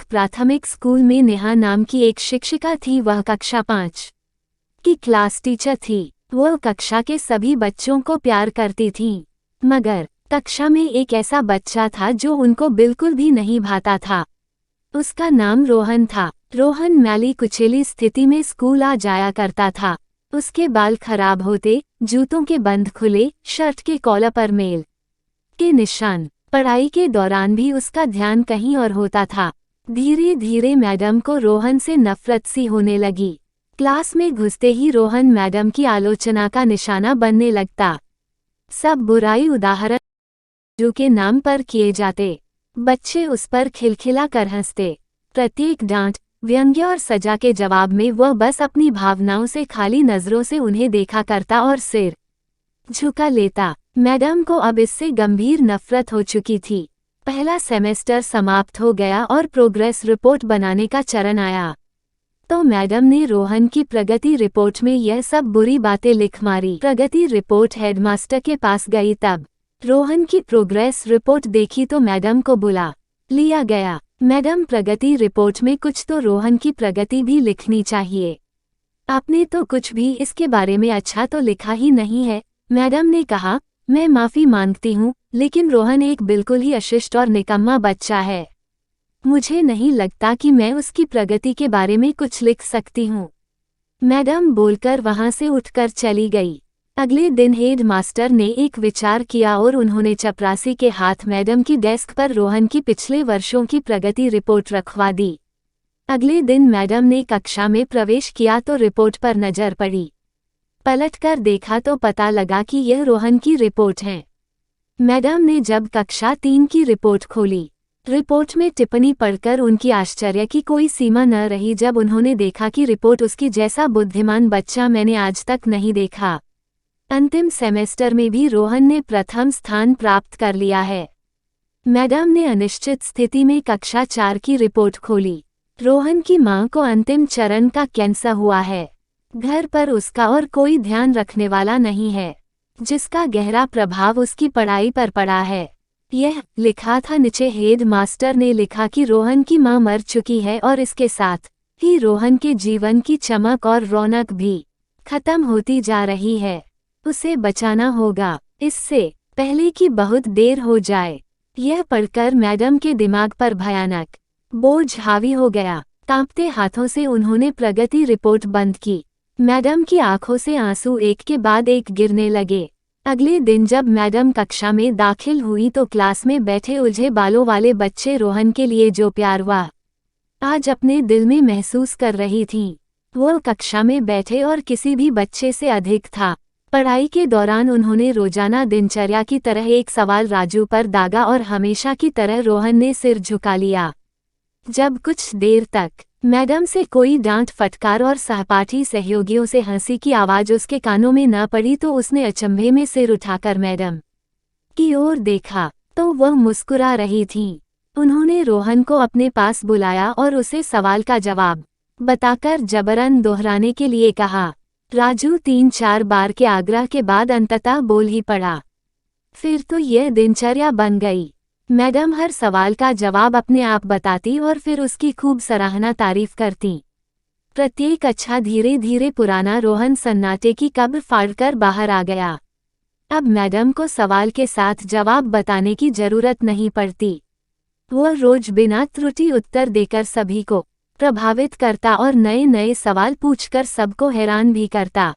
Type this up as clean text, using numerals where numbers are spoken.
प्राथमिक स्कूल में नेहा नाम की एक शिक्षिका थी। वह कक्षा 5 की क्लास टीचर थी। वह कक्षा के सभी बच्चों को प्यार करती थी, मगर कक्षा में एक ऐसा बच्चा था जो उनको बिल्कुल भी नहीं भाता था। उसका नाम रोहन था। रोहन मैली कुचेली स्थिति में स्कूल आ जाया करता था। उसके बाल खराब होते, जूतों के बंद खुले, शर्ट के कॉलर पर मेल के निशान। पढ़ाई के दौरान भी उसका ध्यान कहीं और होता था। धीरे धीरे मैडम को रोहन से नफरत सी होने लगी। क्लास में घुसते ही रोहन मैडम की आलोचना का निशाना बनने लगता। सब बुराई उदाहरण जो के नाम पर किए जाते। बच्चे उस पर खिलखिला कर हंसते। प्रत्येक डांट, व्यंग्य और सजा के जवाब में वह बस अपनी भावनाओं से खाली नजरों से उन्हें देखा करता और सिर झुका लेता। मैडम को अब इससे गंभीर नफरत हो चुकी थी। पहला सेमेस्टर समाप्त हो गया और प्रोग्रेस रिपोर्ट बनाने का चरण आया, तो मैडम ने रोहन की प्रगति रिपोर्ट में यह सब बुरी बातें लिख मारी। प्रगति रिपोर्ट हेडमास्टर के पास गई। तब रोहन की प्रोग्रेस रिपोर्ट देखी तो मैडम को बुला लिया गया। मैडम, प्रगति रिपोर्ट में कुछ तो रोहन की प्रगति भी लिखनी चाहिए। आपने तो कुछ भी इसके बारे में अच्छा तो लिखा ही नहीं है। मैडम ने कहा, मैं माफ़ी मांगती हूँ, लेकिन रोहन एक बिल्कुल ही अशिष्ट और निकम्मा बच्चा है। मुझे नहीं लगता कि मैं उसकी प्रगति के बारे में कुछ लिख सकती हूँ। मैडम बोलकर वहाँ से उठकर चली गई। अगले दिन हेड मास्टर ने एक विचार किया और उन्होंने चपरासी के हाथ मैडम की डेस्क पर रोहन की पिछले वर्षों की प्रगति रिपोर्ट रखवा दी। अगले दिन मैडम ने कक्षा में प्रवेश किया तो रिपोर्ट पर नजर पड़ी। पलटकर देखा तो पता लगा कि यह रोहन की रिपोर्ट है। मैडम ने जब कक्षा 3 की रिपोर्ट खोली, रिपोर्ट में टिप्पणी पढ़कर उनकी आश्चर्य की कोई सीमा न रही जब उन्होंने देखा कि रिपोर्ट उसकी जैसा बुद्धिमान बच्चा मैंने आज तक नहीं देखा। अंतिम सेमेस्टर में भी रोहन ने प्रथम स्थान प्राप्त कर लिया है। मैडम ने अनिश्चित स्थिति में कक्षा 4 की रिपोर्ट खोली। रोहन की मां को अंतिम चरण का कैंसर हुआ है। घर पर उसका और कोई ध्यान रखने वाला नहीं है, जिसका गहरा प्रभाव उसकी पढ़ाई पर पड़ा है। यह लिखा था नीचे। हेड मास्टर ने लिखा कि रोहन की मां मर चुकी है और इसके साथ ही रोहन के जीवन की चमक और रौनक भी खत्म होती जा रही है। उसे बचाना होगा, इससे पहले कि बहुत देर हो जाए। यह पढ़कर मैडम के दिमाग पर भयानक बोझ हावी हो गया। कांपते हाथों से उन्होंने प्रगति रिपोर्ट बंद की। मैडम की आंखों से आंसू एक के बाद एक गिरने लगे। अगले दिन जब मैडम कक्षा में दाखिल हुई तो क्लास में बैठे उलझे बालों वाले बच्चे रोहन के लिए जो प्यार वह आज अपने दिल में महसूस कर रही थीं, वो कक्षा में बैठे और किसी भी बच्चे से अधिक था। पढ़ाई के दौरान उन्होंने रोजाना दिनचर्या की तरह एक सवाल राजू पर दागा और हमेशा की तरह रोहन ने सिर झुका लिया। जब कुछ देर तक मैडम से कोई डांट फटकार और सहपाठी सहयोगियों से हंसी की आवाज उसके कानों में न पड़ी तो उसने अचंभे में सिर उठाकर मैडम की ओर देखा तो वह मुस्कुरा रही थीं। उन्होंने रोहन को अपने पास बुलाया और उसे सवाल का जवाब बताकर जबरन दोहराने के लिए कहा। राजू 3-4 बार के आग्रह के बाद अंततः बोल ही पड़ा। फिर तो यह दिनचर्या बन गई। मैडम हर सवाल का जवाब अपने आप बताती और फिर उसकी खूब सराहना तारीफ करती। प्रत्येक अच्छा धीरे धीरे पुराना रोहन सन्नाटे की कब्र फाड़कर बाहर आ गया। अब मैडम को सवाल के साथ जवाब बताने की जरूरत नहीं पड़ती। वह रोज बिना त्रुटि उत्तर देकर सभी को प्रभावित करता और नए नए सवाल पूछकर सबको हैरान भी करता।